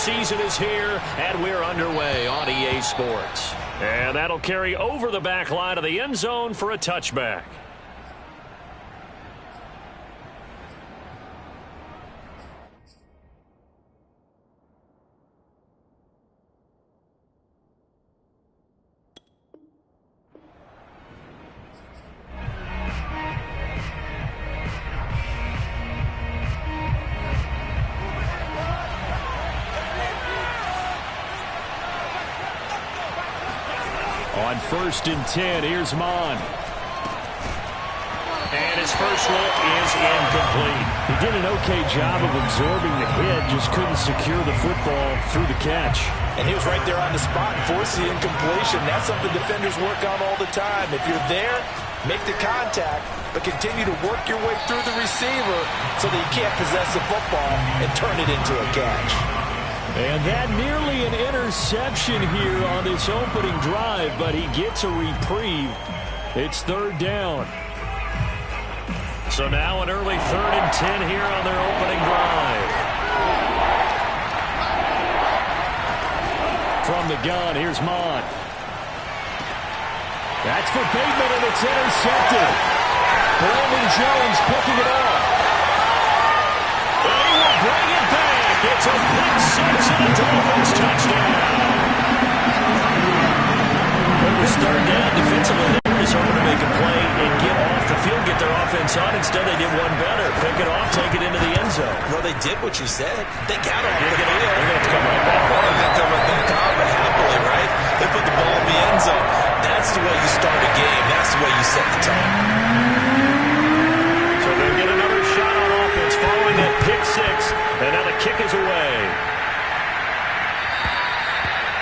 season is here, and we're underway on EA Sports. And that'll carry over the back line of the end zone for a touchback. On 1st and 10, here's Mon. And his first look is incomplete. He did an okay job of absorbing the hit, just couldn't secure the football through the catch. And he was right there on the spot and forced the incompletion. That's something defenders work on all the time. If you're there, make the contact, but continue to work your way through the receiver so that you can't possess the football and turn it into a catch. And that nearly an interception here on this opening drive, but he gets a reprieve. It's 3rd down. So now an early 3rd and 10 here on their opening drive. From the gun, here's Mon. That's for Bateman, and it's intercepted. Brandon Jones picking it off. And he will bring it back. It's a pick six and a Dolphins touchdown. It was 3rd down defensively. They were just hoping to make a play and get off the field, get their offense on. Instead, they did one better. Pick it off, take it into the end zone. Well, they did what you said. They got off the field. They're going to come right back. They're going to come right back on, but happily, right? They put the ball in the end zone. That's the way you start a game. That's the way you set the tone. So they'll get another shot on offense following that pick six. And now the kick is away.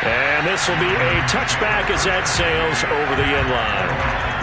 And this will be a touchback as that sails over the end line.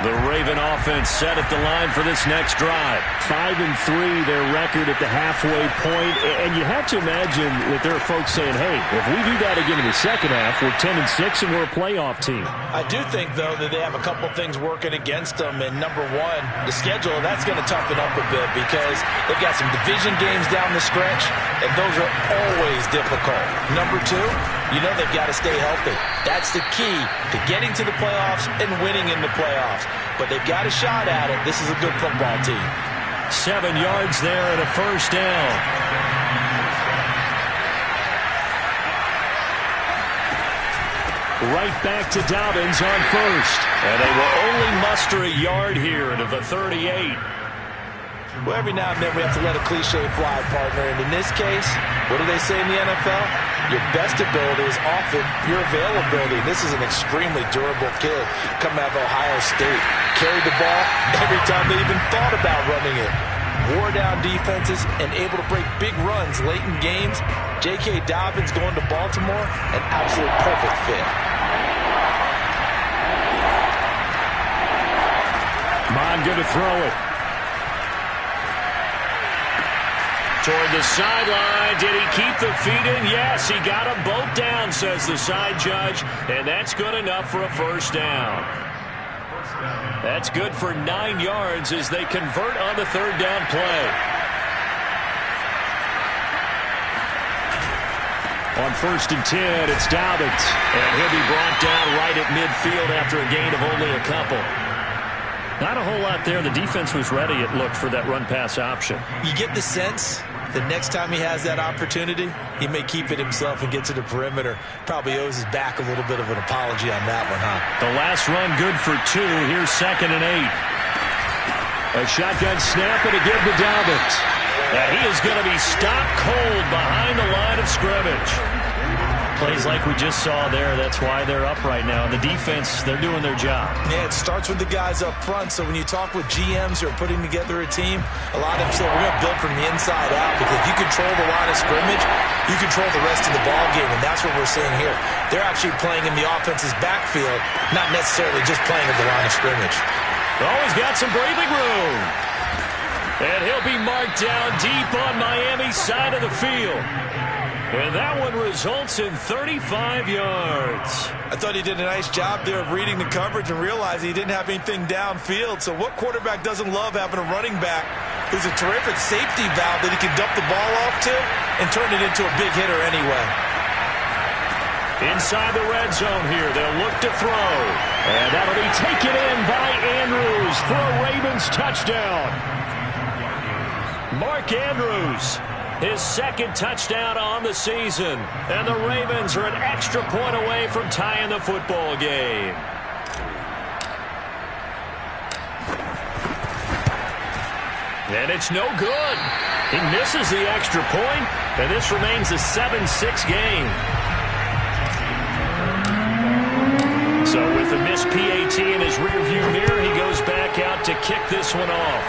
The Raven offense set at the line for this next drive. 5-3, their record at the halfway point. And you have to imagine that there are folks saying, hey, if we do that again in the second half, we're 10-6 and we're a playoff team. I do think, though, that they have a couple things working against them. And number one, the schedule, that's going to toughen up a bit because they've got some division games down the stretch, and those are always difficult. Number two, you know they've got to stay healthy. That's the key to getting to the playoffs and winning in the playoffs. But they've got a shot at it. This is a good football team. 7 yards there and a first down. Right back to Dobbins on first. And they will only muster a yard here into the 38. Well, every now and then we have to let a cliche fly, partner. And in this case, what do they say in the NFL? Your best ability is often your availability. This is an extremely durable kid coming out of Ohio State. Carried the ball every time they even thought about running it. Wore down defenses and able to break big runs late in games. J.K. Dobbins going to Baltimore, an absolute perfect fit. Mon going to throw it. Toward the sideline. Did he keep the feet in? Yes, he got them both down, says the side judge. And that's good enough for a first down. That's good for 9 yards as they convert on the 3rd down play. On 1st and 10, it's Dobbins. And he'll be brought down right at midfield after a gain of only a couple. Not a whole lot there. The defense was ready, it looked, for that run-pass option. You get the sense the next time he has that opportunity, he may keep it himself and get to the perimeter. Probably owes his back a little bit of an apology on that one, huh? The last run good for 2. Here's 2nd and 8. A shotgun snap and a give to Dobbins. And he is going to be stopped cold behind the line of scrimmage. Plays like we just saw there. That's why they're up right now. And the defense, they're doing their job. Yeah, it starts with the guys up front. So when you talk with GMs who are putting together a team, a lot of them say we're going to build from the inside out because if you control the line of scrimmage, you control the rest of the ball game. And that's what we're seeing here. They're actually playing in the offense's backfield, not necessarily just playing at the line of scrimmage. Always got some breathing room. And he'll be marked down deep on Miami's side of the field. And that one results in 35 yards. I thought he did a nice job there of reading the coverage and realizing he didn't have anything downfield. So what quarterback doesn't love having a running back who's a terrific safety valve that he can dump the ball off to and turn it into a big hitter anyway? Inside the red zone here, they'll look to throw. And that'll be taken in by Andrews for a Ravens touchdown. Mark Andrews, his second touchdown on the season. And the Ravens are an extra point away from tying the football game. And it's no good. He misses the extra point, and this remains a 7-6 game. So with a missed PAT in his rearview mirror, he goes back out to kick this one off.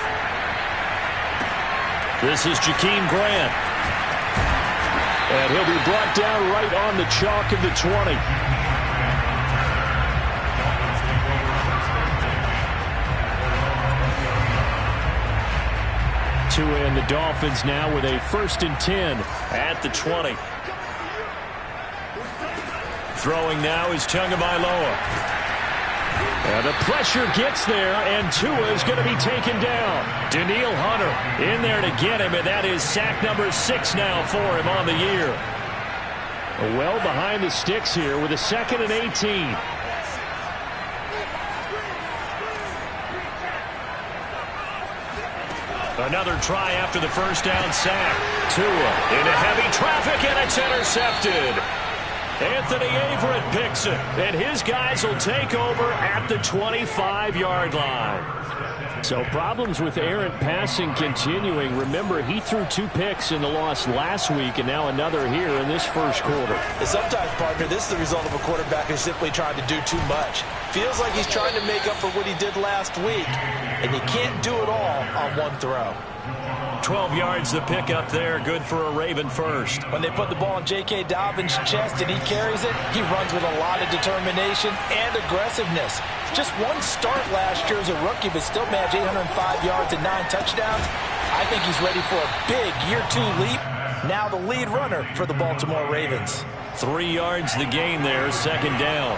This is Jakeem Grant. And he'll be brought down right on the chalk of the 20. Tua and the Dolphins now with a 1st and 10 at the 20. Throwing now is Tagovailoa. And the pressure gets there, and Tua is going to be taken down. Danielle Hunter in there to get him, and that is sack number 6 now for him on the year. Well behind the sticks here with a 2nd and 18. Another try after the first down sack. Tua into heavy traffic, and it's intercepted. Anthony Averett picks it, and his guys will take over at the 25-yard line. So problems with errant passing continuing. Remember, he threw 2 picks in the loss last week, and now another here in this first quarter. And sometimes, partner, this is the result of a quarterback who's simply trying to do too much. Feels like he's trying to make up for what he did last week, and you can't do it all on one throw. 12 yards the pick up there, good for a Raven first. When they put the ball in J.K. Dobbins' chest and he carries it, he runs with a lot of determination and aggressiveness. Just one start last year as a rookie, but still managed 805 yards and 9 touchdowns. I think he's ready for a big year 2 leap. Now the lead runner for the Baltimore Ravens. 3 yards the gain there, 2nd down.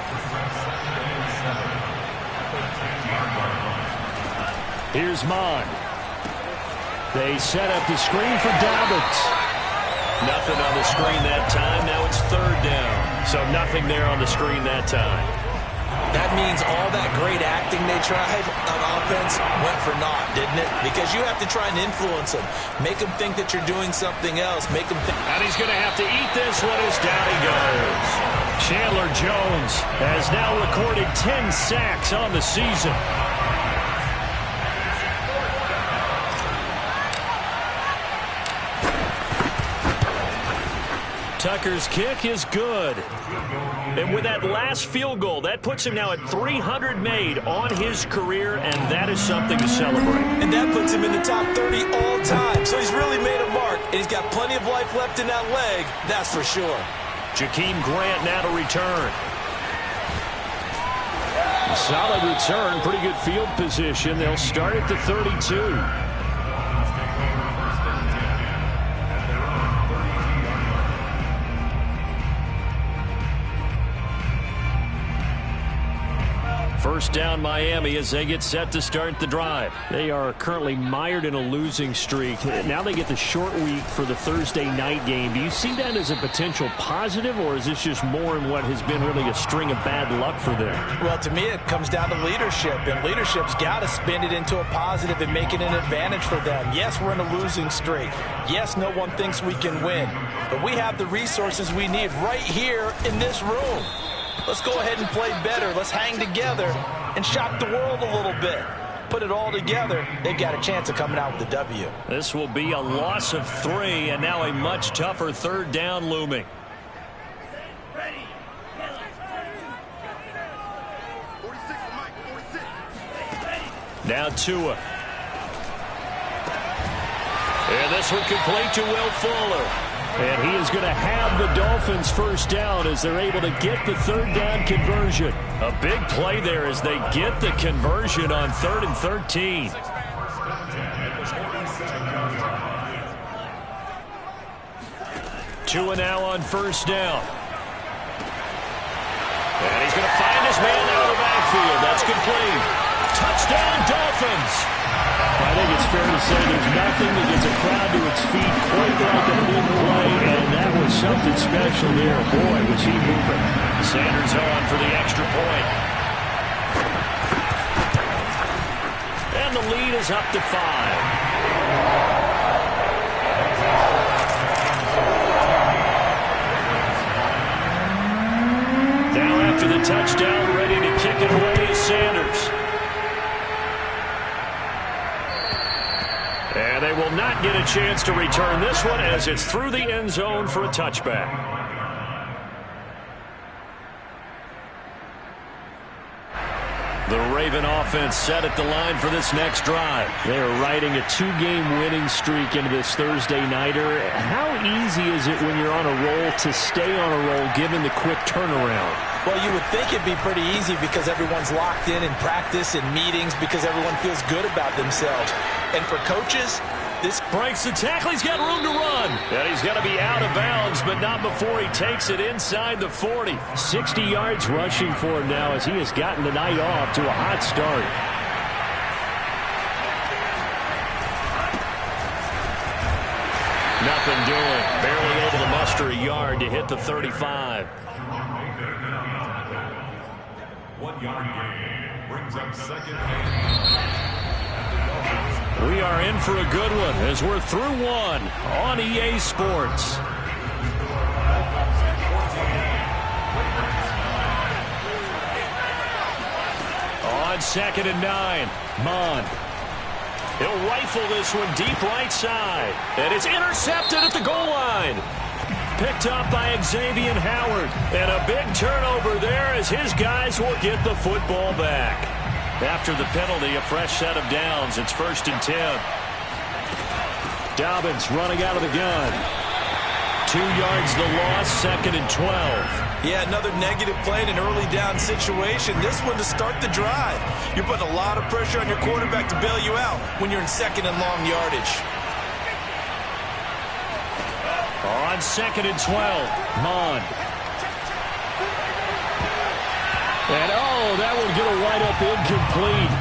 Here's Mond. They set up the screen for Dobbins. Nothing on the screen that time. Now it's 3rd down. So nothing there on the screen that time. That means all that great acting they tried on offense went for naught, didn't it? Because you have to try and influence them. Make them think that you're doing something else. Make them think. And he's going to have to eat this one as down he goes. Chandler Jones has now recorded 10 sacks on the season. Tucker's kick is good. And with that last field goal, that puts him now at 300 made on his career, and that is something to celebrate. And that puts him in the top 30 all time. So he's really made a mark, and he's got plenty of life left in that leg, that's for sure. Jakeem Grant now to return. Solid return, pretty good field position. They'll start at the 32. First down Miami as they get set to start the drive. They are currently mired in a losing streak. Now they get the short week for the Thursday night game. Do you see that as a potential positive, or is this just more in what has been really a string of bad luck for them? Well, to me, it comes down to leadership, and leadership's got to spin it into a positive and make it an advantage for them. Yes, we're in a losing streak. Yes, no one thinks we can win, but we have the resources we need right here in this room. Let's go ahead and play better. Let's hang together and shock the world a little bit. Put it all together, they've got a chance of coming out with a W. This will be a loss of 3, and now a much tougher 3rd down looming. Now Tua. And this one complete to Will Fuller. And he is going to have the Dolphins first down as they're able to get the 3rd down conversion. A big play there as they get the conversion on 3rd and 13. Tua now on first down. And he's going to find his man out of the backfield. That's complete. Touchdown, Dolphins. I think it's fair to say there's nothing that gets a crowd to its feet quite like a big play, and that was something special there. Boy, was he moving. Sanders on for the extra point. And the lead is up to 5. After the touchdown, ready to kick it away is Sanders. And they will not get a chance to return this one as it's through the end zone for a touchback. The Raven offense set at the line for this next drive. They are riding a 2-game winning streak into this Thursday nighter. How easy is it when you're on a roll to stay on a roll given the quick turnaround? Well, you would think it'd be pretty easy because everyone's locked in practice and meetings because everyone feels good about themselves. And for coaches, this breaks the tackle. He's got room to run. And he's got to be out of bounds, but not before he takes it inside the 40. 60 yards rushing for him now as he has gotten the night off to a hot start. Nothing doing. Barely able to muster a yard to hit the 35. 1-yard gain brings up second. We are in for a good one as we're through one on EA Sports. On 2nd and 9, Mond. He'll rifle this one deep right side. And it's intercepted at the goal line. Picked up by Xavier Howard. And a big turnover there as his guys will get the football back. After the penalty, a fresh set of downs. It's 1st and 10. Dobbins running out of the gun. 2 yards the loss, 2nd and 12. Yeah, another negative play in an early down situation. This one to start the drive. You're putting a lot of pressure on your quarterback to bail you out when you're in 2nd and long yardage. On 2nd and 12, Mond. And, that will get a wide-up incomplete.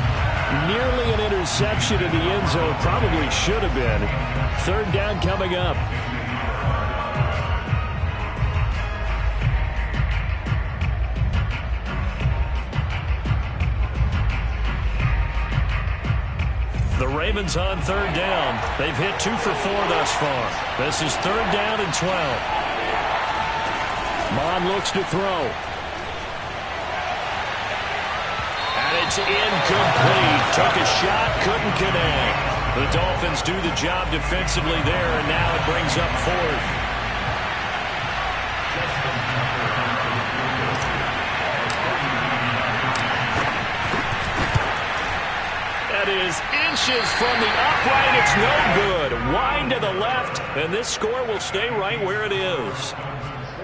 Nearly an interception in the end zone. Probably should have been. 3rd down coming up. The Ravens on 3rd down. They've hit 2 for 4 thus far. This is 3rd down and 12. Mond looks to throw. It's incomplete. Took a shot, couldn't connect. The Dolphins do the job defensively there, and now it brings up 4th. That is inches from the upright. It's no good. Wide to the left, and this score will stay right where it is.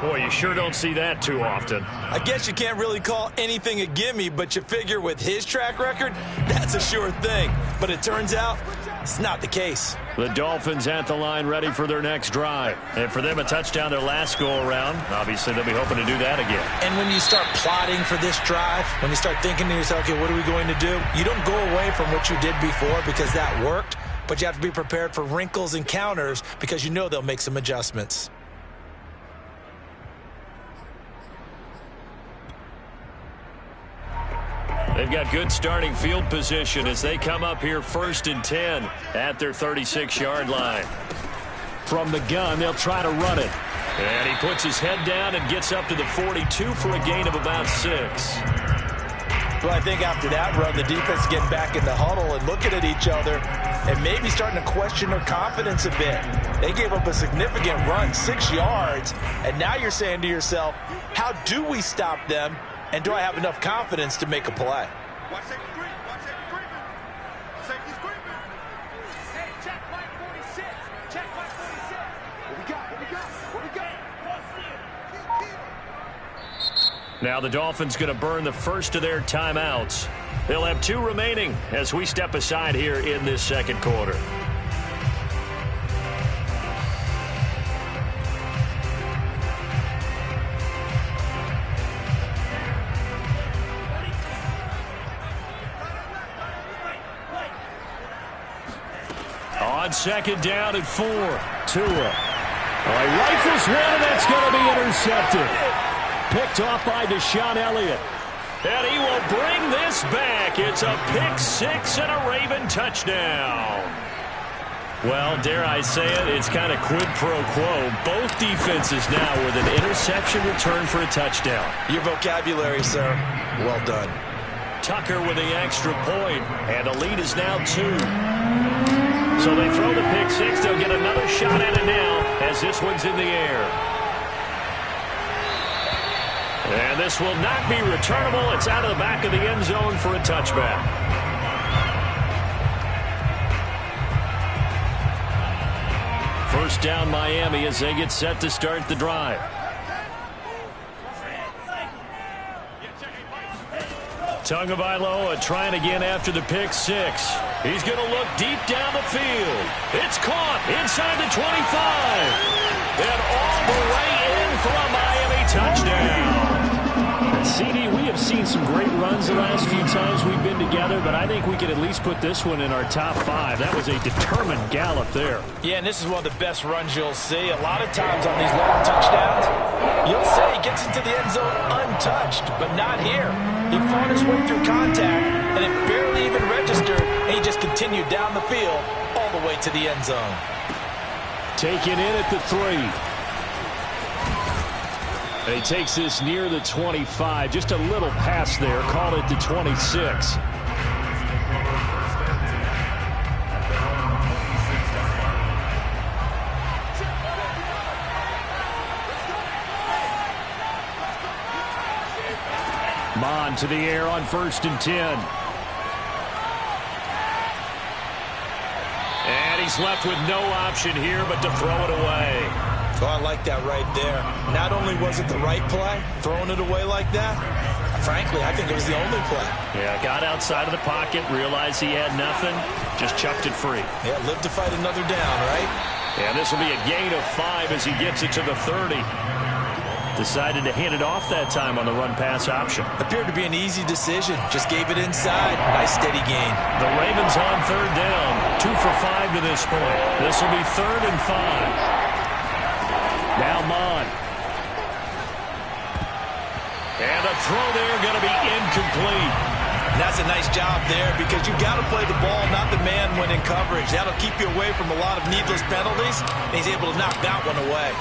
Boy, you sure don't see that too often. I guess you can't really call anything a gimme, but you figure with his track record, that's a sure thing. But it turns out it's not the case. The Dolphins at the line ready for their next drive. And for them, a touchdown their last go-around. Obviously, they'll be hoping to do that again. And when you start plotting for this drive, when you start thinking to yourself, okay, what are we going to do? You don't go away from what you did before because that worked, but you have to be prepared for wrinkles and counters because you know they'll make some adjustments. They've got good starting field position as they come up here 1st and 10 at their 36-yard line. From the gun, they'll try to run it. And he puts his head down and gets up to the 42 for a gain of about 6. Well, I think after that run, the defense getting back in the huddle and looking at each other and maybe starting to question their confidence a bit. They gave up a significant run, 6 yards, and now you're saying to yourself, how do we stop them? And do I have enough confidence to make a play? Watch safety creep. Watch safety creeping. Safety's creeping. Hey, check white 46. Check white 46. What we got? What we got? What we got? Now the Dolphins going to burn the first of their timeouts. They'll have 2 remaining as we step aside here in this second quarter. on 2nd down and 4. Tua. He rifles one, and that's going to be intercepted. Picked off by Deshaun Elliott. And he will bring this back. It's a pick 6 and a Raven touchdown. Well, dare I say it, it's kind of quid pro quo. Both defenses now with an interception return for a touchdown. Your vocabulary, sir. Well done. Tucker with the extra point, and the lead is now 2. So they throw the pick 6. They'll get another shot at it now as this one's in the air. And this will not be returnable. It's out of the back of the end zone for a touchback. First down Miami as they get set to start the drive. Tagovailoa trying again after the pick 6. He's going to look deep down the field. It's caught inside the 25. And all the way in for a Miami touchdown. CD, we have seen some great runs the last few times we've been together, but I think we could at least put this one in our top 5. That was a determined gallop there. Yeah, and this is one of the best runs you'll see. A lot of times on these long touchdowns, you'll say he gets into the end zone untouched, but not here. He fought his way through contact, and it barely even registered, and he just continued down the field all the way to the end zone. Taken in at the 3. And he takes this near the 25. Just a little pass there. Call it the 26. Mon to the air on 1st and 10. And he's left with no option here but to throw it away. Oh, I like that right there. Not only was it the right play, throwing it away like that, frankly, I think it was the only play. Yeah, got outside of the pocket, realized he had nothing, just chucked it free. Yeah, live to fight another down, right? And this will be a gain of 5 as he gets it to the 30. Decided to hand it off that time on the run-pass option. Appeared to be an easy decision. Just gave it inside. Nice steady gain. The Ravens on 3rd down. 2 for 5 to this point. This will be 3rd and 5. Now Mon. And a throw there going to be incomplete. And that's a nice job there because you've got to play the ball, not the man when in coverage. That'll keep you away from a lot of needless penalties. And he's able to knock that one away.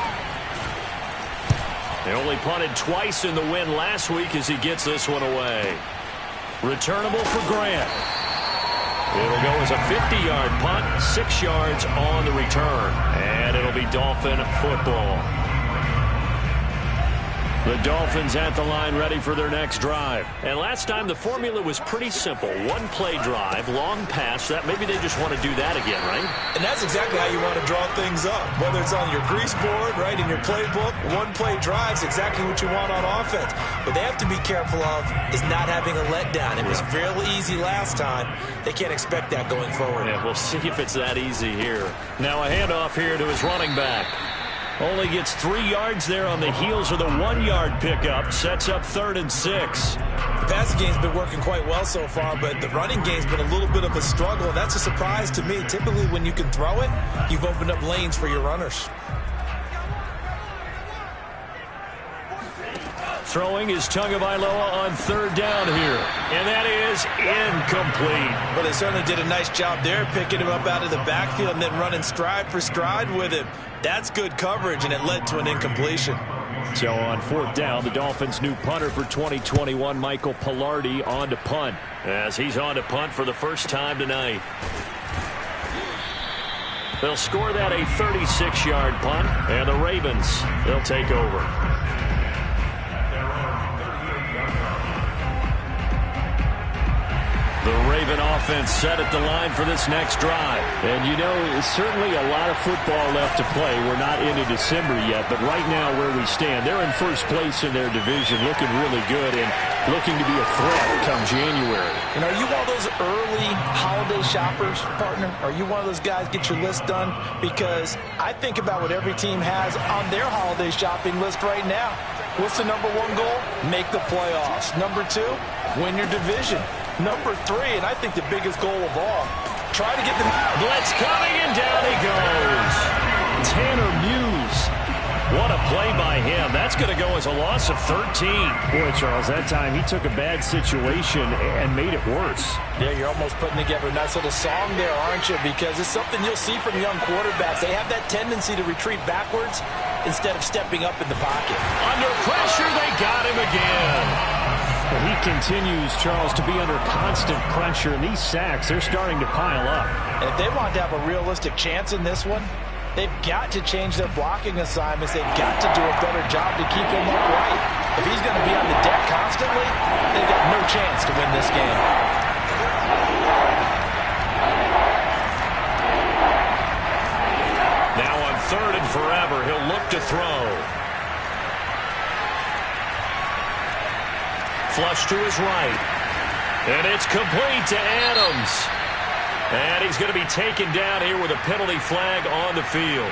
They only punted twice in the win last week as he gets this one away. Returnable for Grant. It'll go as a 50-yard punt, 6 yards on the return. And it'll be Dolphin football. The Dolphins at the line ready for their next drive. And last time the formula was pretty simple. 1-play drive, long pass. That maybe they just want to do that again, right? And that's exactly how you want to draw things up. Whether it's on your grease board, right, in your playbook, 1-play drive's exactly what you want on offense. What they have to be careful of is not having a letdown. It was fairly easy last time. They can't expect that going forward. Yeah, we'll see if it's that easy here. Now a handoff here to his running back. Only gets 3 yards there on the heels of the 1-yard pickup. Sets up 3rd and 6. The passing game's been working quite well so far, but the running game's been a little bit of a struggle. That's a surprise to me. Typically, when you can throw it, you've opened up lanes for your runners. Throwing is Tagovailoa on 3rd down here. And that is incomplete. Well, they certainly did a nice job there, picking him up out of the backfield and then running stride for stride with him. That's good coverage, and it led to an incompletion. So on 4th down, the Dolphins' new punter for 2021, Michael Palardy, on to punt. As he's on to punt for the first time tonight. They'll score that a 36-yard punt, and the Ravens, they'll take over. The Raven offense set at the line for this next drive. And, you know, certainly a lot of football left to play. We're not into December yet, but right now where we stand, they're in first place in their division, looking really good and looking to be a threat come January. And are you one of those early holiday shoppers, partner? Are you one of those guys get your list done? Because I think about what every team has on their holiday shopping list right now. What's the #1 goal? Make the playoffs. #2, win your division. #3, and I think the biggest goal of all, try to get the blitz coming, and down What a play by him. That's going to go as a loss of 13. Boy, Charles, that time he took a bad situation and made it worse. Yeah, you're almost putting together a nice little song there, aren't you? Because it's something you'll see from young quarterbacks. They have that tendency to retreat backwards instead of stepping up in the pocket. Under pressure, they got him again. He continues, Charles, to be under constant pressure, and these sacks, they're starting to pile up. And if they want to have a realistic chance in this one, they've got to change their blocking assignments. They've got to do a better job to keep him upright. If he's going to be on the deck constantly, they've got no chance to win this game. Now on 3rd and forever, he'll look to throw. Flush to his right. And it's complete to Adams. And he's going to be taken down here with a penalty flag on the field.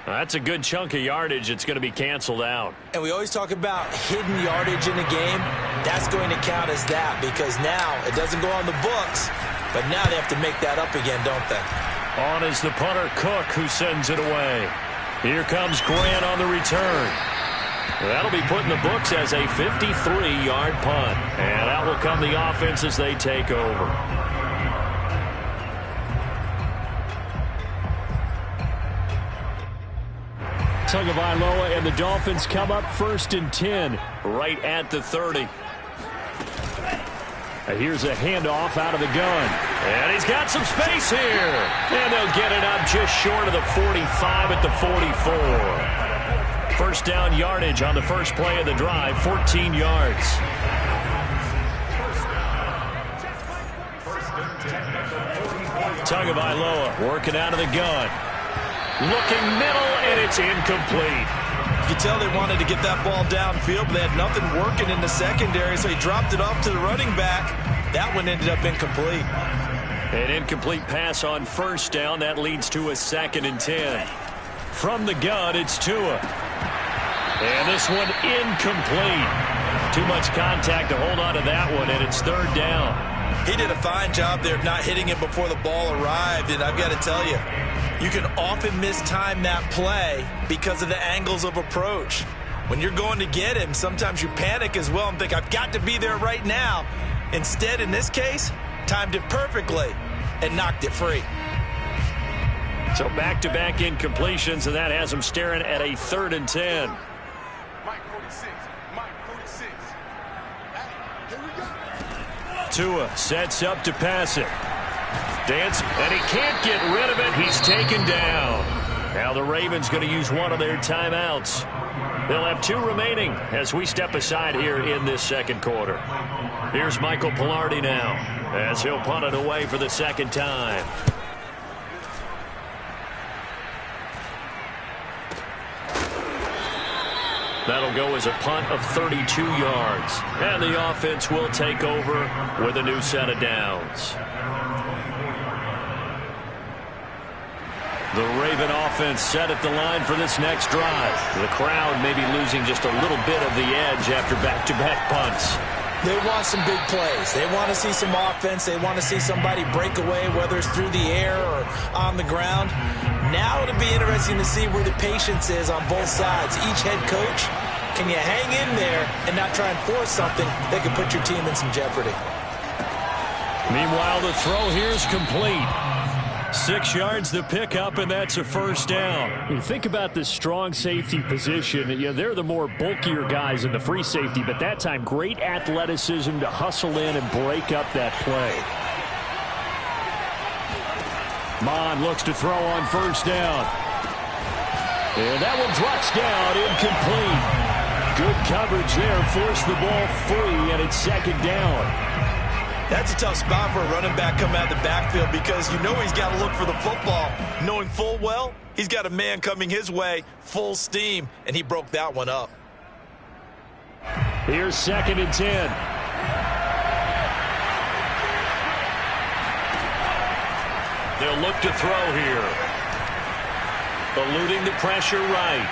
That's a good chunk of yardage. It's going to be canceled out. And we always talk about hidden yardage in a game. That's going to count as that because now it doesn't go on the books, but now they have to make that up again, don't they? On is the punter, Cook, who sends it away. Here comes Grant on the return. That'll be put in the books as a 53-yard punt. And out will come the offense as they take over. Tagovailoa and the Dolphins come up 1st and 10. Right at the 30. Here's a handoff out of the gun. And he's got some space here. And they'll get it up just short of the 45 at the 44. First down yardage on the first play of the drive, 14 yards. Tagovailoa working out of the gun. Looking middle, and it's incomplete. You can tell they wanted to get that ball downfield, but they had nothing working in the secondary, so he dropped it off to the running back. That one ended up incomplete. An incomplete pass on first down. That leads to a 2nd and 10. From the gun, it's Tua. And this one incomplete. Too much contact to hold on to that one, and it's 3rd down. He did a fine job there of not hitting it before the ball arrived, and I've got to tell you, you can often mistime that play because of the angles of approach. When you're going to get him, sometimes you panic as well and think, I've got to be there right now. Instead, in this case, timed it perfectly and knocked it free. So back-to-back incompletions, and that has him staring at a 3rd and 10. Mike 46. Mike 46. Hey, here we go. Tua sets up to pass it. Dance, and he can't get rid of it. He's taken down. Now the Ravens going to use one of their timeouts. They'll have 2 remaining as we step aside here in this 2nd quarter. Here's Michael Palardy now as he'll punt it away for the 2nd time. That'll go as a punt of 32 yards. And the offense will take over with a new set of downs. The Raven offense set at the line for this next drive. The crowd may be losing just a little bit of the edge after back-to-back punts. They want some big plays. They want to see some offense. They want to see somebody break away, whether it's through the air or on the ground. Now it'll be interesting to see where the patience is on both sides. Each head coach, can you hang in there and not try and force something that could put your team in some jeopardy? Meanwhile, the throw here is complete. 6 yards the pickup, and that's a 1st down. You think about this strong safety position. You know, they're the more bulkier guys in the free safety, but that time great athleticism to hustle in and break up that play. Mond looks to throw on 1st down. And that one drops down, incomplete. Good coverage there, forced the ball free, and it's 2nd down. That's a tough spot for a running back coming out of the backfield because you know he's got to look for the football, knowing full well he's got a man coming his way, full steam, and he broke that one up. Here's 2nd and 10. They'll look to throw here. Eluding the pressure right.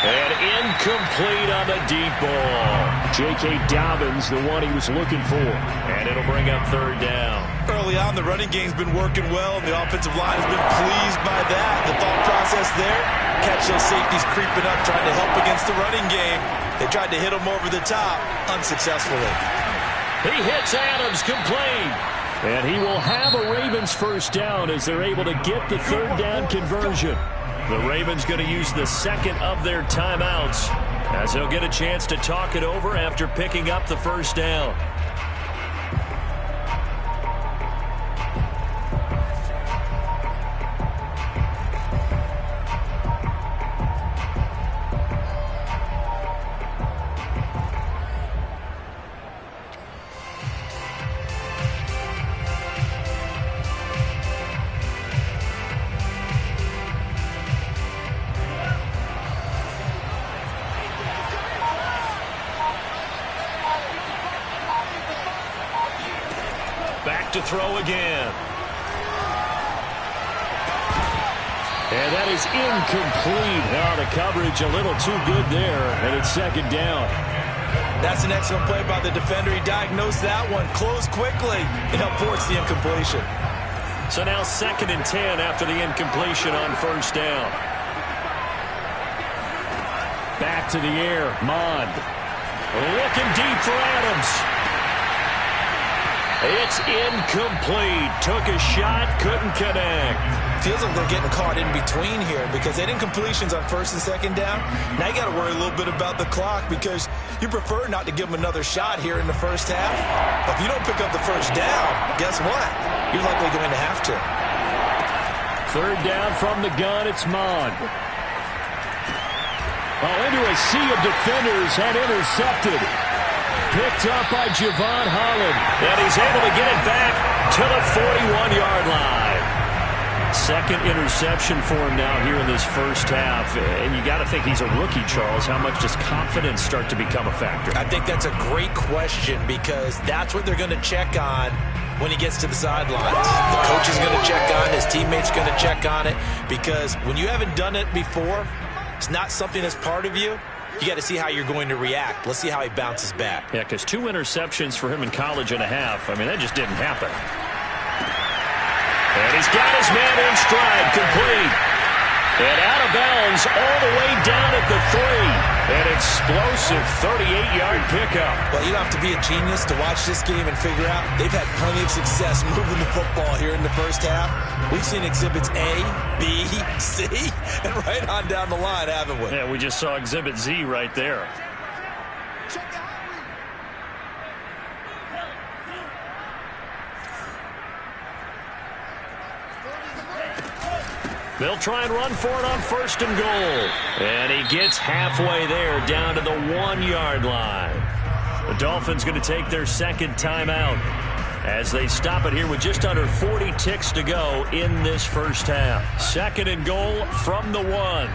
And incomplete on the deep ball. J.K. Dobbins, the one he was looking for. And it'll bring up third down. Early on, the running game's been working well, and the offensive line has been pleased by that. The thought process there, catch those safeties creeping up, trying to help against the running game. They tried to hit him over the top, unsuccessfully. He hits Adams, complete. And he will have a Ravens first down as they're able to get the third down conversion. The Ravens going to use the second of their timeouts as they'll get a chance to talk it over after picking up the first down. Back to throw again. And that is incomplete. Now the coverage a little too good there, and it's second down. That's an excellent play by the defender. He diagnosed that one, closed quickly, and helped force the incompletion. So now 2nd and 10 after the incompletion on first down. Back to the air, Mond. Looking deep for Adams. It's incomplete. Took a shot, couldn't connect. Feels like they're getting caught in between here because they didn't completions on 1st and 2nd down. Now you got to worry a little bit about the clock because you prefer not to give them another shot here in the first half. But if you don't pick up the first down, guess what? You're likely going to have to. Third down from the gun, it's Mond. Into a sea of defenders and intercepted. Picked up by Javon Holland. And he's able to get it back to the 41-yard line. Second interception for him now here in this first half. And you got to think he's a rookie, Charles. How much does confidence start to become a factor? I think that's a great question because that's what they're going to check on when he gets to the sidelines. The coach is going to check on it. His teammates going to check on it because when you haven't done it before, it's not something that's part of you. You got to see how you're going to react. Let's see how he bounces back. Yeah, because 2 interceptions for him in college and a half. I mean, that just didn't happen. And he's got his man in stride, complete. And out of bounds all the way down at the 3. An explosive 38-yard pickup. Well, you don't have to be a genius to watch this game and figure out they've had plenty of success moving the football here in the first half. We've seen exhibits A, B, C, and right on down the line, haven't we? Yeah, we just saw exhibit Z right there. They'll try and run for it on 1st and goal. And he gets halfway there down to the 1-yard line. The Dolphins going to take their second timeout as they stop it here with just under 40 ticks to go in this first half. 2nd and goal from the 1.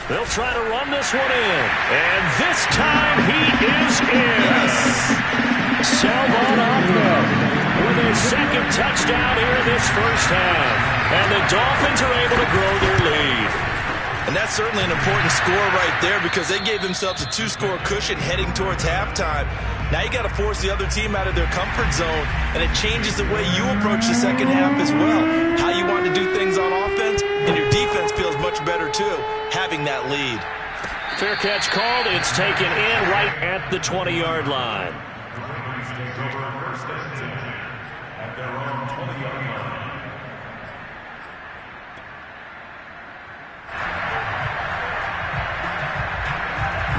They'll try to run this one in. And this time he is in. Yes. Salvon Ahmed with his second touchdown here in this first half. And the Dolphins are able to grow their lead. And that's certainly an important score right there because they gave themselves a 2-score cushion heading towards halftime. Now you got to force the other team out of their comfort zone, and it changes the way you approach the second half as well. How you want to do things on offense, and your defense feels much better too, having that lead. Fair catch called. It's taken in right at the 20-yard line.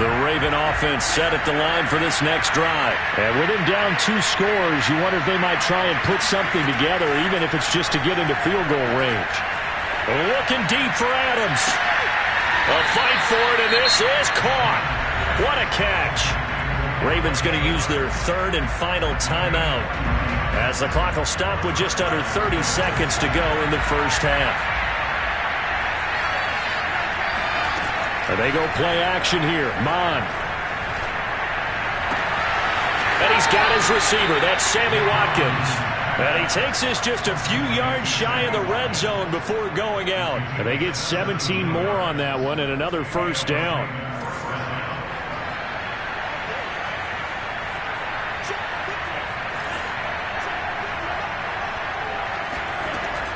The Raven offense set at the line for this next drive. And with him down 2 scores, you wonder if they might try and put something together, even if it's just to get into field goal range. Looking deep for Adams. A fight for it, and this is caught. What a catch. Ravens going to use their 3rd and final timeout as the clock will stop with just under 30 seconds to go in the first half. And they go play action here. Mond. And he's got his receiver. That's Sammy Watkins. And he takes this just a few yards shy of the red zone before going out. And they get 17 more on that one and another first down.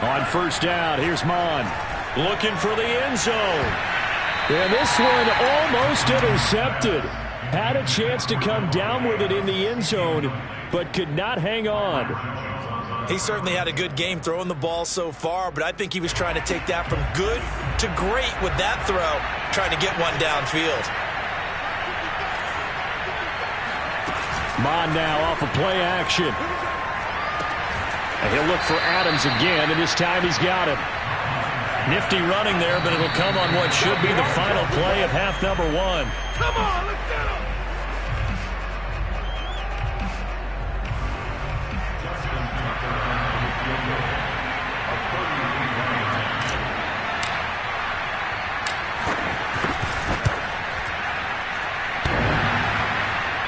On first down, here's Mon. Looking for the end zone. And this one almost intercepted. Had a chance to come down with it in the end zone, but could not hang on. He certainly had a good game throwing the ball so far, but I think he was trying to take that from good to great with that throw, trying to get one downfield. Mon now off of play action. And he'll look for Adams again, and this time he's got him. Nifty running there, but it'll come on what should be the final play of half number one. Come on, let's get him.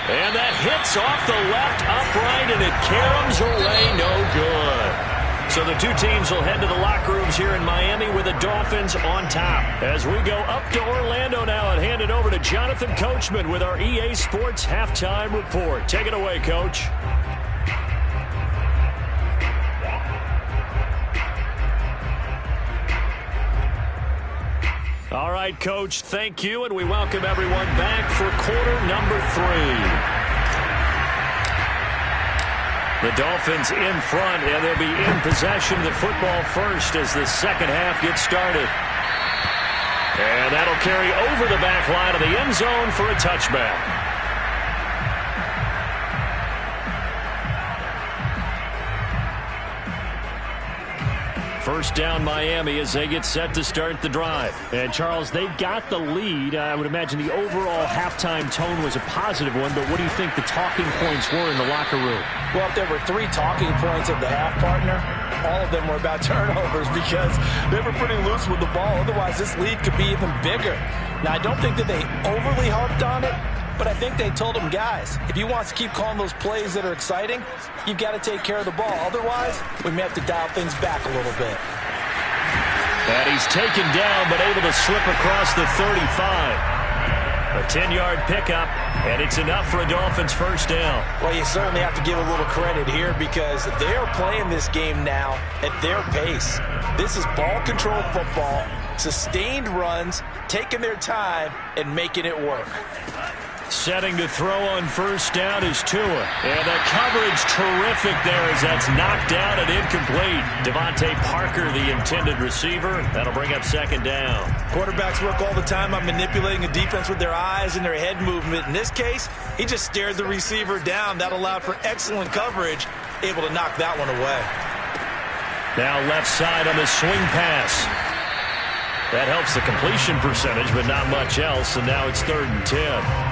And that hits off the left upright, and it caroms away no good. So the two teams will head to the locker rooms here in Miami with the Dolphins on top. As we go up to Orlando now and hand it over to Jonathan Coachman with our EA Sports Halftime Report. Take it away, Coach. All right, Coach, thank you, and we welcome everyone back for quarter number 3. The Dolphins in front, and they'll be in possession of the football first as the second half gets started. And that'll carry over the back line of the end zone for a touchback. First down Miami as they get set to start the drive. And, Charles, they've got the lead. I would imagine the overall halftime tone was a positive one, but what do you think the talking points were in the locker room? Well, if there were 3 talking points at the half, partner, all of them were about turnovers because they were pretty loose with the ball. Otherwise, this lead could be even bigger. Now, I don't think that they overly harped on it, but I think they told them, guys, if you want to keep calling those plays that are exciting, you've got to take care of the ball. Otherwise, we may have to dial things back a little bit. And he's taken down, but able to slip across the 35. A 10-yard pickup, and it's enough for a Dolphins first down. Well, you certainly have to give a little credit here because they are playing this game now at their pace. This is ball control football, sustained runs, taking their time, and making it work. Setting to throw on first down is Tua. And the coverage terrific there as that's knocked down and incomplete. Devontae Parker, the intended receiver. That'll bring up second down. Quarterbacks work all the time on manipulating a defense with their eyes and their head movement. In this case, he just stared the receiver down. That allowed for excellent coverage, able to knock that one away. Now left side on the swing pass. That helps the completion percentage, but not much else, and now it's 3rd and 10.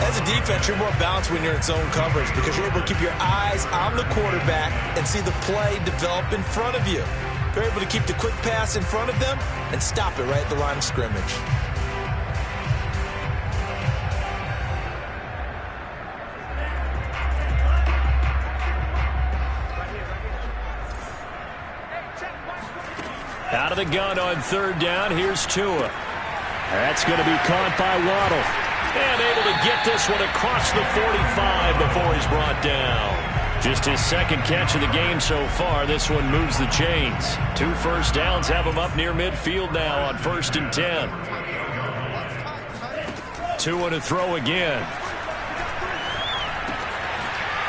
As a defense, you're more balanced when you're in zone coverage because you're able to keep your eyes on the quarterback and see the play develop in front of you. You're able to keep the quick pass in front of them and stop it right at the line of scrimmage. Out of the gun on 3rd down, here's Tua. That's going to be caught by Waddle. And able to get this one across the 45 before he's brought down. Just his second catch of the game so far. This one moves the chains. 2 first downs have him up near midfield now on 1st and 10. Tua to throw again.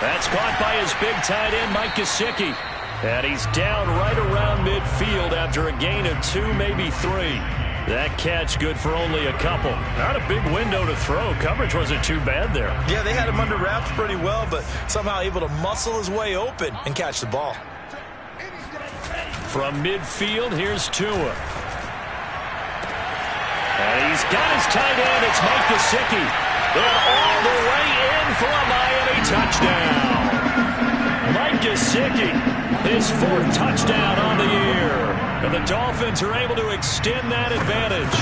That's caught by his big tight end, Mike Gesicki. And he's down right around midfield after a gain of 2, maybe 3. That catch good for only a couple. Not a big window to throw. Coverage wasn't too bad there. Yeah, they had him under wraps pretty well, but somehow able to muscle his way open and catch the ball. From midfield, here's Tua. And he's got his tight end. It's Mike Gesicki. And all the way in for a Miami touchdown. Mike Gesicki, his 4th touchdown on the year. And the Dolphins are able to extend that advantage.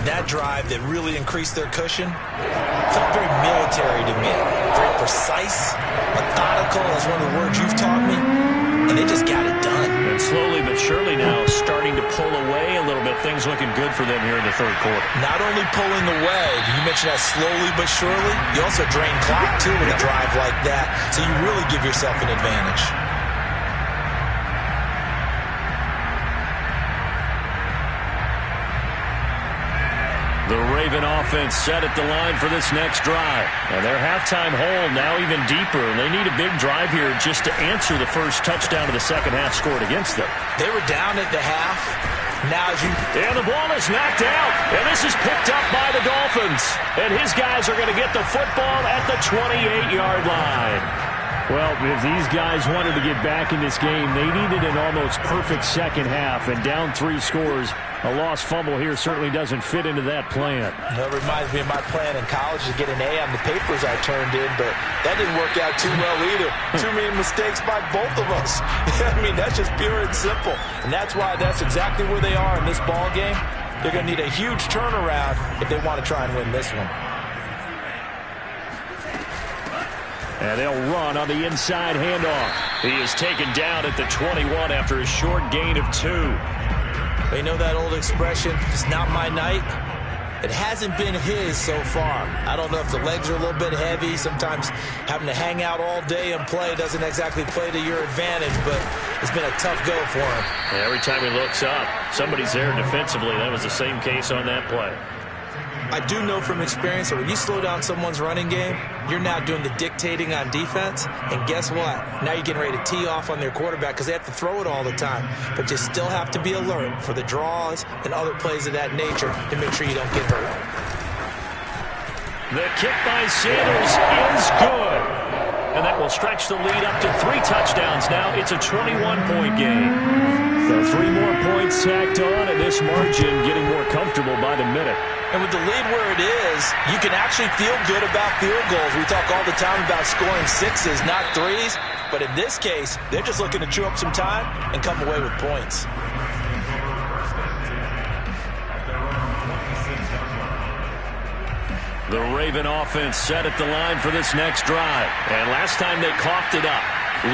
That drive that really increased their cushion felt very military to me. Very precise, methodical, is one of the words you've taught me. and they just got it done. And slowly but surely now starting to pull away a little bit. Things looking good for them here in the third quarter. Not only pulling away, you mentioned that slowly but surely, you also drain clock too with a drive like that, so you really give yourself an advantage. The Raven offense set at the line for this next drive. And their halftime hole now even deeper. They need a big drive here just to answer the first touchdown of the second half scored against them. They were down at the half. Now as you... And the ball is knocked out. And this is picked up by the Dolphins. And his guys are going to get the football at the 28-yard line. Well, if these guys wanted to get back in this game, they needed an almost perfect second half. And down 3 scores, a lost fumble here certainly doesn't fit into that plan. That reminds me of my plan in college to get an A on the papers I turned in, but that didn't work out too well either. Too many mistakes by both of us. I mean, that's just pure and simple. And that's why that's exactly where they are in this ball game. They're going to need a huge turnaround if they want to try and win this one. And they'll run on the inside handoff. He is taken down at the 21 after a short gain of 2. You know that old expression, it's not my night? It hasn't been his so far. I don't know if the legs are a little bit heavy. Sometimes having to hang out all day and play doesn't exactly play to your advantage, but it's been a tough go for him. Yeah, every time he looks up, somebody's there defensively. That was the same case on that play. I do know from experience that when you slow down someone's running game, you're now doing the dictating on defense. And guess what? Now you're getting ready to tee off on their quarterback because they have to throw it all the time. But you still have to be alert for the draws and other plays of that nature to make sure you don't get hurt. The kick by Sanders is good. And that will stretch the lead up to 3 touchdowns now. It's a 21-point game. So 3 more points tacked on, and this margin getting more comfortable by the minute. And with the lead where it is, you can actually feel good about field goals. We talk all the time about scoring 6s, not 3s. But in this case, they're just looking to chew up some time and come away with points. The Raven offense set at the line for this next drive. And last time they coughed it up,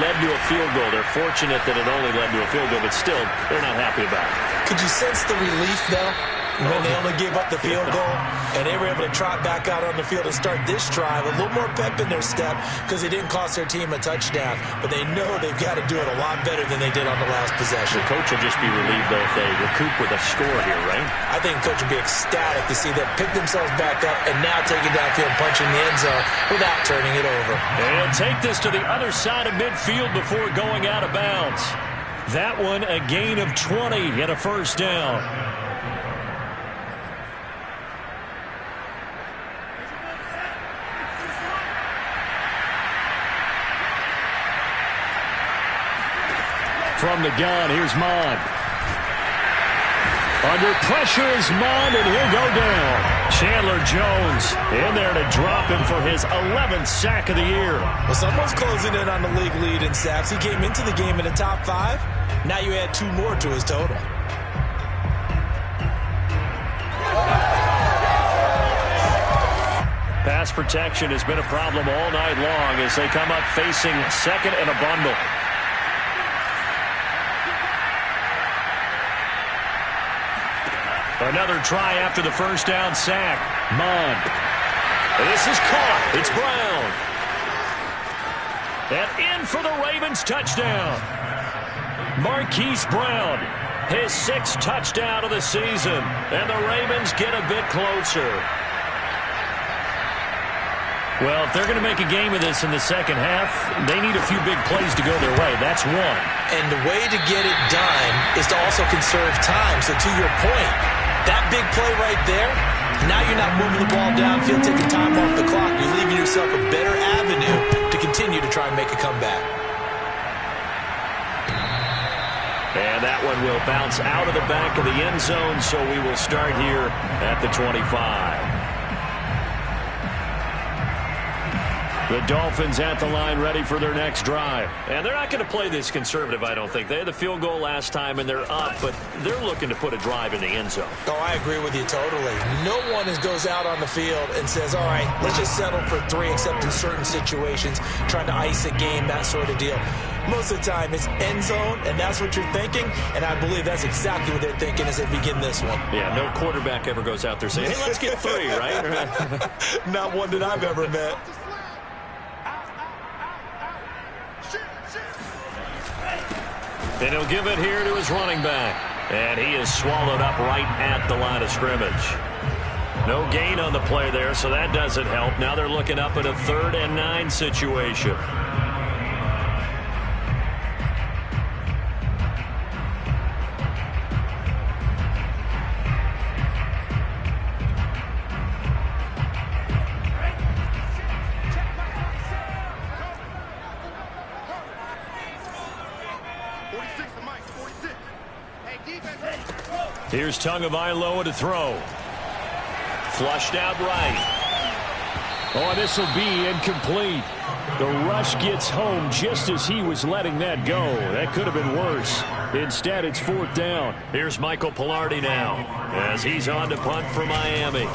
led to a field goal. They're fortunate that it only led to a field goal, but still, they're not happy about it. Could you sense the relief, though, when they only gave up the field goal and they were able to trot back out on the field and start this drive? A little more pep in their step because it didn't cost their team a touchdown, but they know they've got to do it a lot better than they did on the last possession. The coach will just be relieved, though, if they recoup with a score here, right? I think the coach will be ecstatic to see them pick themselves back up and now take it downfield, punching the end zone without turning it over. They'll take this to the other side of midfield before going out of bounds. That one a gain of 20 and a first down. From the gun, here's Mond. Under pressure is Mond, and he'll go down. Chandler Jones in there to drop him for his 11th sack of the year. Well, someone's closing in on the league lead in sacks. He came into the game in the top 5. Now you add 2 more to his total. Pass protection has been a problem all night long as they come up facing second and a bundle. Another try after the first down sack. Mond. This is caught. It's Brown. And in for the Ravens touchdown. Marquise Brown, his 6th touchdown of the season. And the Ravens get a bit closer. Well, if they're going to make a game of this in the second half, they need a few big plays to go their way. That's one. And the way to get it done is to also conserve time. So to your point, that big play right there, now you're not moving the ball downfield, taking time off the clock. You're leaving yourself a better avenue to continue to try and make a comeback. And that one will bounce out of the back of the end zone, so we will start here at the 25. The Dolphins at the line ready for their next drive. And they're not going to play this conservative, I don't think. They had the field goal last time, and they're up, but they're looking to put a drive in the end zone. Oh, I agree with you totally. No one goes out on the field and says, all right, let's just settle for 3, except in certain situations, trying to ice a game, that sort of deal. Most of the time, it's end zone, and that's what you're thinking, and I believe that's exactly what they're thinking as they begin this one. Yeah, no quarterback ever goes out there saying, hey, let's get 3, right? Not one that I've ever met. And he'll give it here to his running back. And he is swallowed up right at the line of scrimmage. No gain on the play there, so that doesn't help. Now they're looking up at a 3rd and 9 situation. Here's Tagovailoa to throw. Flushed out right. Oh, this will be incomplete. The rush gets home just as he was letting that go. That could have been worse. Instead, it's 4th down. Here's Michael Pilardi now as he's on to punt for Miami.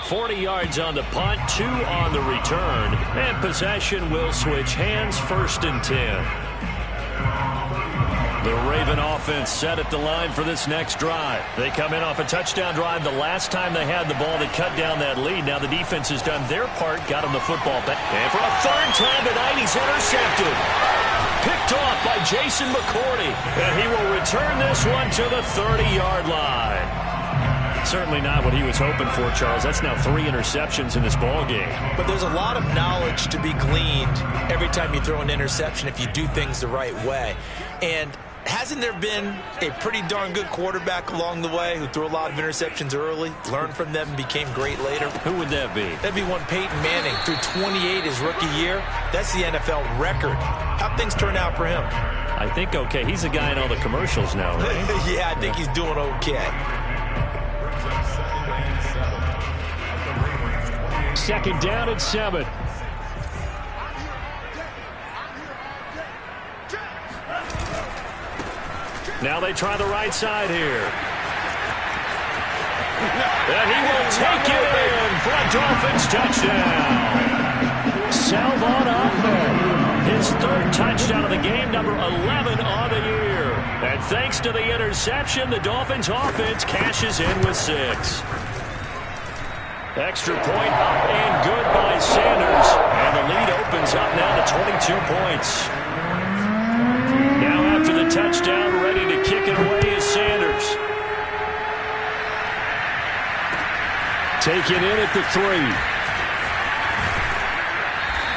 $40 yards on the punt, 2 on the return, and possession will switch hands, 1st and 10. The Raven offense set at the line for this next drive. They come in off a touchdown drive. The last time they had the ball, they cut down that lead. Now the defense has done their part, got him the football back. And for a 3rd time tonight, he's intercepted. Picked off by Jason McCourty, and he will return this one to the 30-yard line. Certainly not what he was hoping for, Charles. That's now 3 interceptions in this ball game. But there's a lot of knowledge to be gleaned every time you throw an interception if you do things the right way. And hasn't there been a pretty darn good quarterback along the way who threw a lot of interceptions early, learned from them, and became great later? Who would that be? That'd be one Peyton Manning. Threw 28 his rookie year. That's the NFL record. How'd things turn out for him? I think okay. He's a guy in all the commercials now, right? Yeah, I think he's doing okay. 2nd down and 7. Now they try the right side here. And he will take it in for a Dolphins touchdown. Salvon Ahmed. His 3rd touchdown of the game, number 11 on the year. And thanks to the interception, the Dolphins offense cashes in with 6. Extra point up and good by Sanders. And the lead opens up now to 22 points. Now after the touchdown, ready to kick it away is Sanders. Taken in at the 3.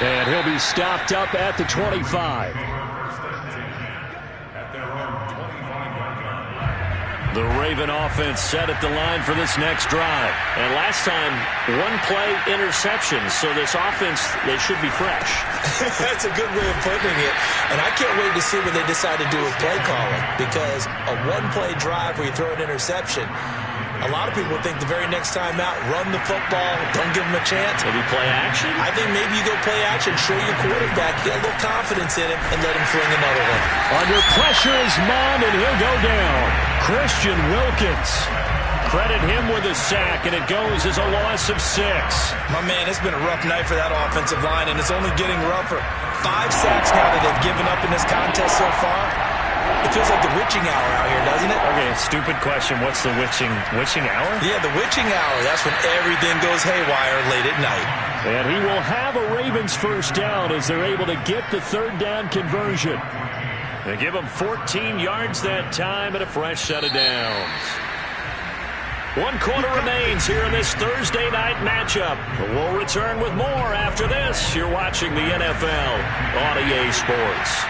And he'll be stopped up at the 25. The Raven offense set at the line for this next drive. And last time, 1-play interception. So this offense, they should be fresh. That's a good way of putting it. And I can't wait to see what they decide to do with play calling. Because a 1-play drive where you throw an interception, a lot of people think the very next time out, run the football, don't give them a chance. Maybe play action? I think maybe you go play action, show your quarterback, get a little confidence in him, and let him fling another one. Under pressure is Mond, and he'll go down. Christian Wilkins. Credit him with a sack, and it goes as a loss of 6. My man, it's been a rough night for that offensive line, and it's only getting rougher. 5 sacks now that they've given up in this contest so far. It feels like the witching hour out here, doesn't it? Okay, stupid question. What's the witching hour? Yeah, the witching hour. That's when everything goes haywire late at night. And he will have a Ravens 1st down as they're able to get the 3rd down conversion. They give him 14 yards that time and a fresh set of downs. 1 quarter remains here in this Thursday night matchup. We'll return with more after this. You're watching the NFL on EA Sports.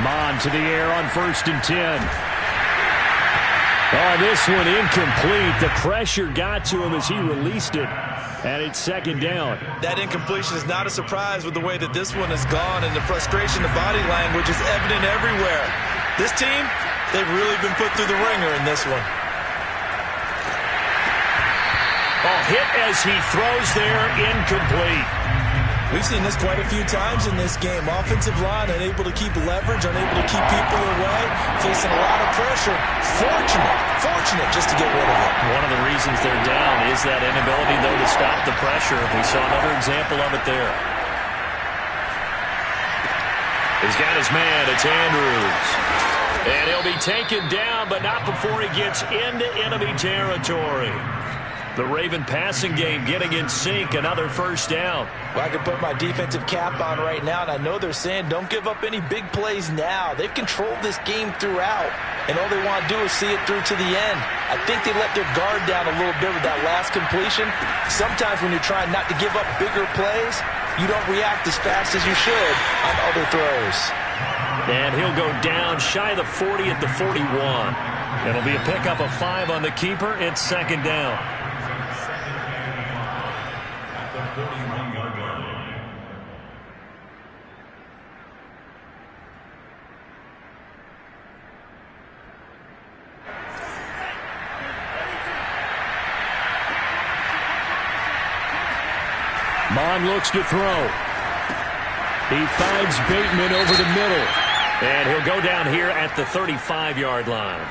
Mond to the air on 1st and 10. Oh, this one incomplete. The pressure got to him as he released it. And it's 2nd down. That incompletion is not a surprise with the way that this one has gone, and the frustration, the body language is evident everywhere. This team, they've really been put through the ringer in this one. Oh, hit as he throws there, incomplete. We've seen this quite a few times in this game. Offensive line unable to keep leverage, unable to keep people away, facing a lot of pressure. Fortunate just to get rid of it. One of the reasons they're down is that inability, though, to stop the pressure. We saw another example of it there. He's got his man. It's Andrews. And he'll be taken down, but not before he gets into enemy territory. The Raven passing game getting in sync, another first down. Well, I can put my defensive cap on right now, and I know they're saying don't give up any big plays now. They've controlled this game throughout, and all they want to do is see it through to the end. I think they let their guard down a little bit with that last completion. Sometimes when you're trying not to give up bigger plays, you don't react as fast as you should on other throws. And he'll go down shy of the 40 at the 41. It'll be a pickup of 5 on the keeper. It's second down. Mond looks to throw. He finds Bateman over the middle. And he'll go down here at the 35-yard line.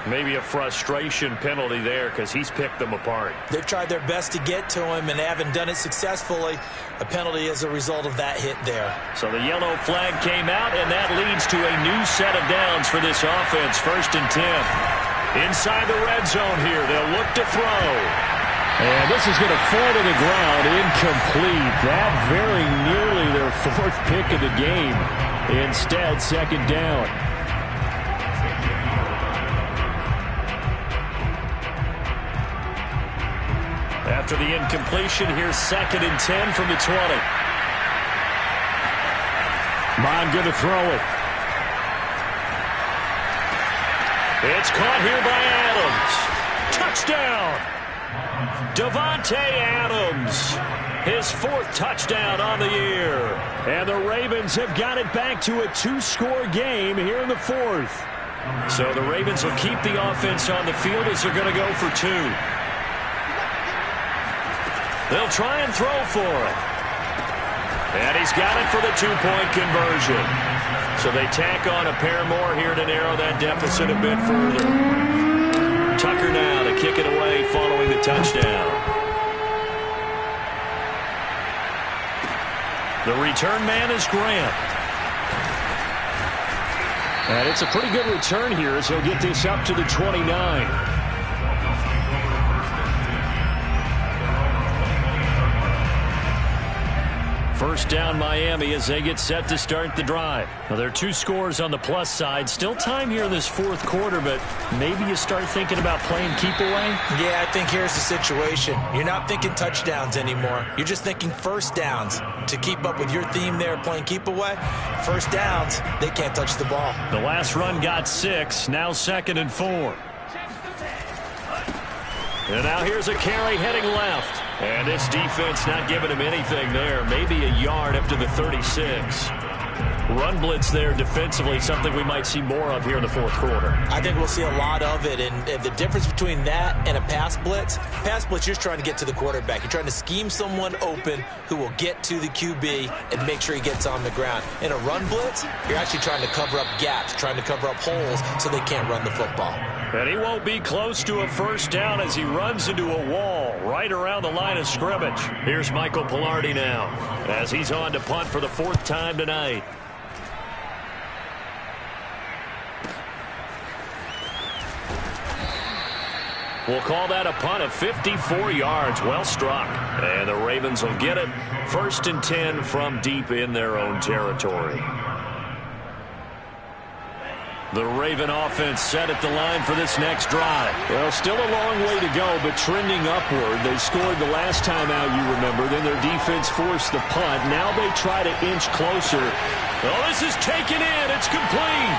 Maybe a frustration penalty there because he's picked them apart. They've tried their best to get to him and haven't done it successfully. A penalty as a result of that hit there. So the yellow flag came out, and that leads to a new set of downs for this offense. 1st and 10. Inside the red zone here. They'll look to throw. And this is going to fall to the ground, incomplete. That very nearly their 4th pick of the game. Instead, second down. After the incompletion, here's 2nd and 10 from the 20. Mond going to throw it. It's caught here by Adams. Touchdown! Davante Adams, his 4th touchdown on the year. And the Ravens have got it back to a 2-score game here in the 4th. So the Ravens will keep the offense on the field as they're going to go for 2. They'll try and throw for it. And he's got it for the 2-point conversion. So they tack on a pair more here to narrow that deficit a bit further. Tucker now to kick it away following the touchdown. The return man is Grant. And it's a pretty good return here as he'll get this up to the 29. First down Miami as they get set to start the drive. Now, there are 2 scores on the plus side. Still time here in this 4th quarter, but maybe you start thinking about playing keep away? Yeah, I think here's the situation. You're not thinking touchdowns anymore. You're just thinking first downs. To keep up with your theme there, playing keep away, first downs, they can't touch the ball. The last run got 6, now 2nd and 4. And now here's a carry heading left. And this defense not giving him anything there. Maybe a yard up to the 36. Run blitz there defensively, something we might see more of here in the 4th quarter. I think we'll see a lot of it. And the difference between that and a pass blitz, you're just trying to get to the quarterback. You're trying to scheme someone open who will get to the QB and make sure he gets on the ground. In a run blitz, you're actually trying to cover up gaps, trying to cover up holes so they can't run the football. And he won't be close to a first down as he runs into a wall right around the line of scrimmage. Here's Michael Palardy now as he's on to punt for the 4th time tonight. We'll call that a punt of 54 yards. Well struck. And the Ravens will get it. 1st and 10 from deep in their own territory. The Raven offense set at the line for this next drive. Well, still a long way to go, but trending upward. They scored the last time out, you remember. Then their defense forced the punt. Now they try to inch closer. Oh, this is taken in. It's complete.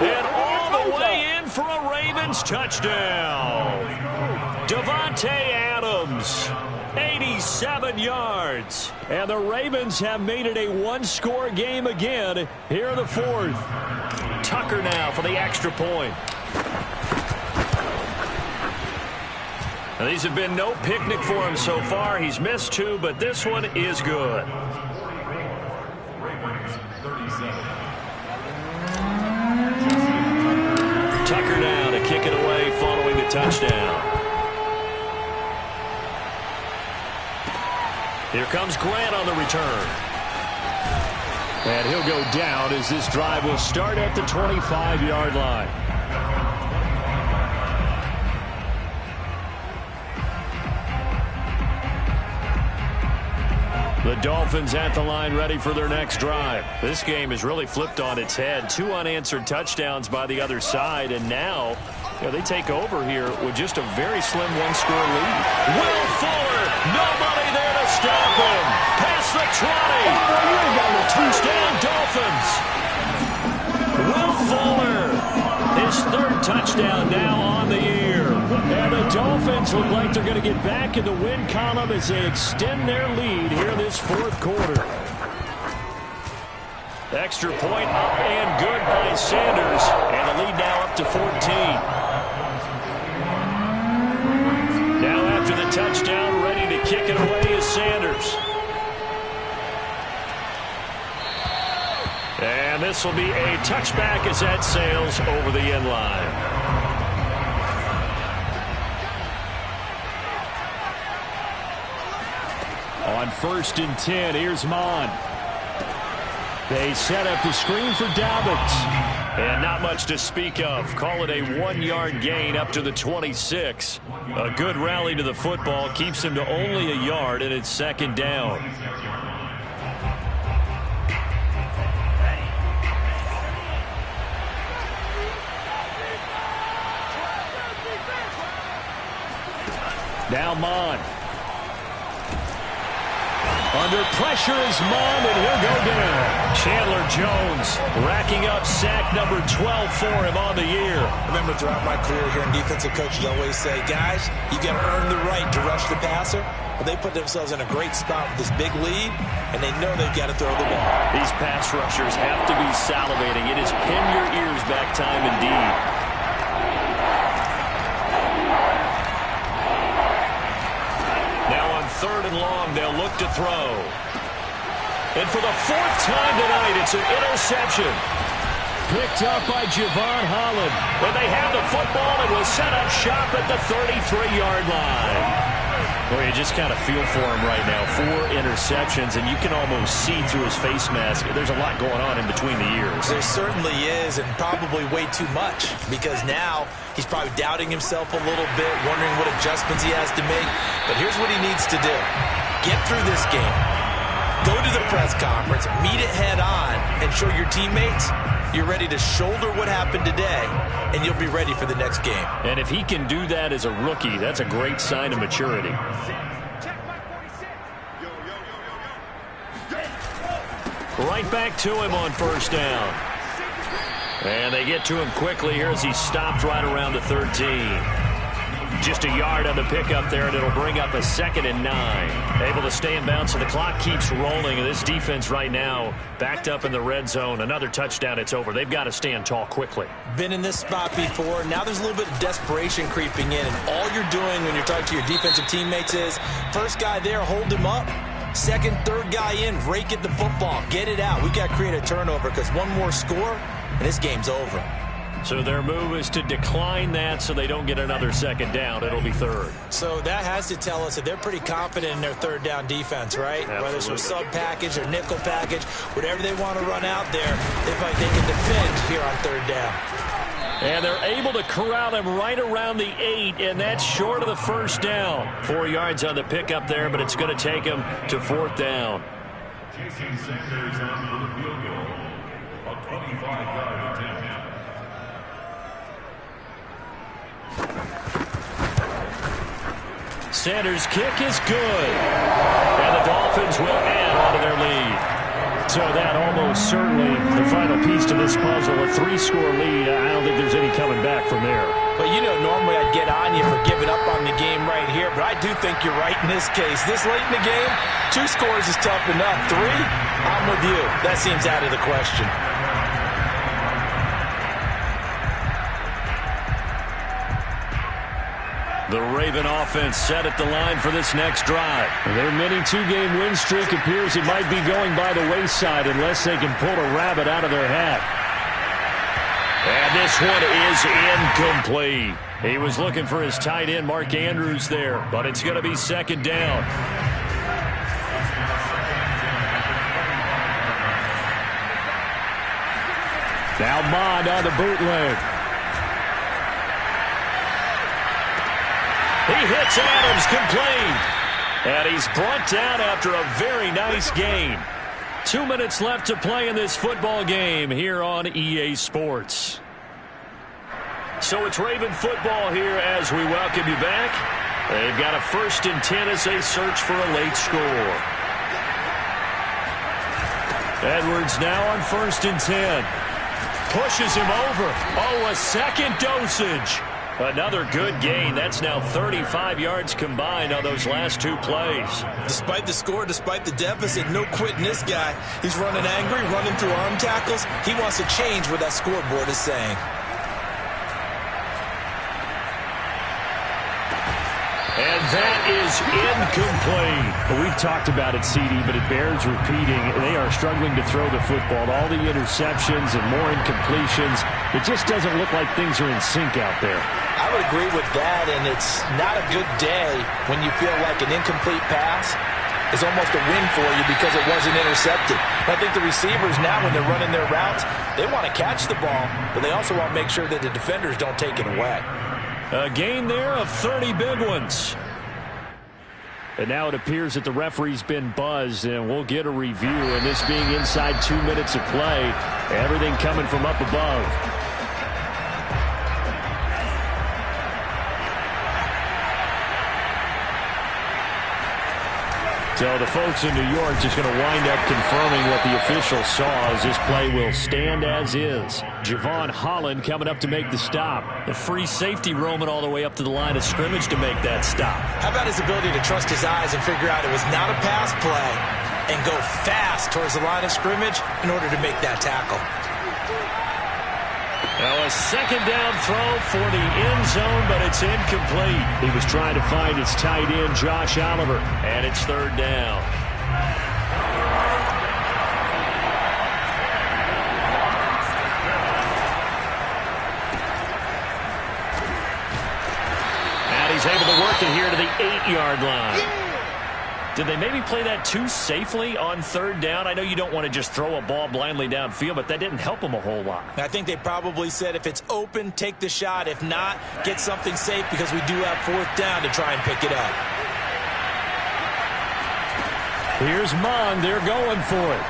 And all the way in for a Ravens touchdown. Davante Adams. 87 yards. And the Ravens have made it a 1-score game again here in the 4th. Tucker now for the extra point. Now, these have been no picnic for him so far. He's missed 2, but this one is good. Tucker now to kick it away following the touchdown. Here comes Grant on the return. And he'll go down as this drive will start at the 25-yard line. The Dolphins at the line ready for their next drive. This game is really flipped on its head. 2 unanswered touchdowns by the other side, and now they take over here with just a very slim one-score lead. Will Fuller, nobody there to stop him. Past the 20. Touchdown Dolphins. Will Fuller, his 3rd touchdown now on the year. And the Dolphins look like they're going to get back in the win column as they extend their lead here in this 4th quarter. Extra point up and good by Sanders. And the lead now up to 14. Now after the touchdown, ready to kick it away is Sanders. And this will be a touchback as that sails over the end line. On 1st and 10, here's Mond. They set up the screen for Dobbins. And not much to speak of. Call it a 1-yard gain up to the 26. A good rally to the football keeps him to only a yard, and it's 2nd down. Now Mond. Under pressure is Mond, and he'll go down. Chandler Jones racking up sack number 12 for him on the year. Remember, throughout my career here in defensive coaches always say, guys, you got to earn the right to rush the passer. Well, they put themselves in a great spot with this big lead, and they know they've got to throw the ball. These pass rushers have to be salivating. It is pin your ears back time indeed. Now on 3rd and long, they'll look to throw. And for the 4th time tonight, it's an interception. Picked up by Javon Holland. When they have the football, it will set up shop at the 33-yard line. Well, you just kind of feel for him right now. 4 interceptions, and you can almost see through his face mask. There's a lot going on in between the ears. There certainly is, and probably way too much, because now he's probably doubting himself a little bit, wondering what adjustments he has to make. But here's what he needs to do. Get through this game. Go to the press conference, meet it head on, and show your teammates you're ready to shoulder what happened today, and you'll be ready for the next game. And if he can do that as a rookie, that's a great sign of maturity. Right back to him on 1st down. And they get to him quickly here as he stopped right around the 13. Just a yard on the pickup there, and it'll bring up a 2nd and 9. Able to stay in bounds, so the clock keeps rolling. And this defense right now backed up in the red zone. Another touchdown, it's over. They've got to stand tall quickly. Been in this spot before. Now there's a little bit of desperation creeping in. And all you're doing when you're talking to your defensive teammates is, first guy there, hold him up. 2nd, 3rd guy in, rake at the football. Get it out. We've got to create a turnover because one more score, and this game's over. So their move is to decline that so they don't get another 2nd down. It'll be 3rd. So that has to tell us that they're pretty confident in their 3rd down defense, right? Absolutely. Whether it's a sub package or nickel package, whatever they want to run out there, they can defend here on 3rd down. And they're able to corral him right around the 8, and that's short of the 1st down. 4 yards on the pickup there, but it's going to take him to 4th down. Jason Sanders on for the field goal. A 25-yard attempt. Sanders' kick is good. And the Dolphins will add on to their lead. So that almost certainly the final piece to this puzzle. A 3-score lead. I don't think there's any coming back from there. But you know, normally I'd get on you for giving up on the game right here, but I do think you're right in this case. This late in the game, 2 scores is tough enough. 3, I'm with you. That seems out of the question. The Raven offense set at the line for this next drive. Their mini two-game win streak appears it might be going by the wayside unless they can pull a rabbit out of their hat. And this one is incomplete. He was looking for his tight end, Mark Andrews, there, but it's going to be second down. Now Mond on the bootleg. He hits Adams, complete. And he's brought down after a very nice gain. 2 minutes left to play in this football game here on EA Sports. So it's Raven football here as we welcome you back. They've got a 1st and 10 as they search for a late score. Edwards now on 1st and 10. Pushes him over. Oh, a second dosage. Another good gain. That's now 35 yards combined on those last 2 plays. Despite the score, despite the deficit, no quitting this guy. He's running angry, running through arm tackles. He wants to change what that scoreboard is saying. And that is incomplete. Well, we've talked about it, CD, but it bears repeating. They are struggling to throw the football. All the interceptions and more incompletions. It just doesn't look like things are in sync out there. I would agree with that, and it's not a good day when you feel like an incomplete pass is almost a win for you because it wasn't intercepted. I think the receivers now, when they're running their routes, they want to catch the ball, but they also want to make sure that the defenders don't take it away. A gain there of 30 big ones. And now it appears that the referee's been buzzed, and we'll get a review. And this being inside 2 minutes of play, everything coming from up above. So the folks in New York just going to wind up confirming what the official saw, as this play will stand as is. Javon Holland coming up to make the stop. The free safety roaming all the way up to the line of scrimmage to make that stop. How about his ability to trust his eyes and figure out it was not a pass play and go fast towards the line of scrimmage in order to make that tackle? Now a second down throw for the end zone, but it's incomplete. He was trying to find his tight end, Josh Oliver. And it's 3rd down. And he's able to work it here to the 8-yard line. Did they maybe play that too safely on 3rd down? I know you don't want to just throw a ball blindly downfield, but that didn't help them a whole lot. I think they probably said if it's open, take the shot. If not, get something safe because we do have 4th down to try and pick it up. Here's Mond. They're going for it.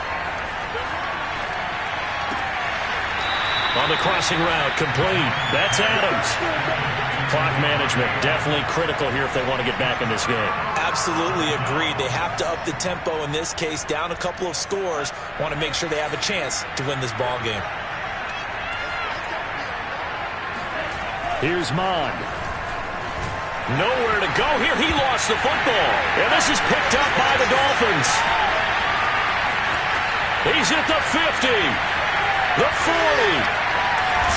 On the crossing route, complete. That's Adams. Clock management definitely critical here if they want to get back in this game. Absolutely agreed. They have to up the tempo in this case, down a couple of scores. Want to make sure they have a chance to win this ball game. Here's Mond. Nowhere to go here. He lost the football. And this is picked up by the Dolphins. He's at the 50, the 40,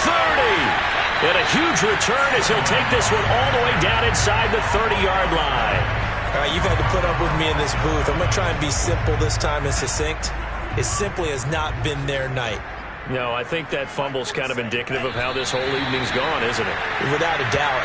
30. And a huge return as he'll take this one all the way down inside the 30-yard line. All right, you've had to put up with me in this booth. I'm going to try and be simple this time and succinct. It simply has not been their night. No, I think that fumble's kind of indicative of how this whole evening's gone, isn't it? Without a doubt.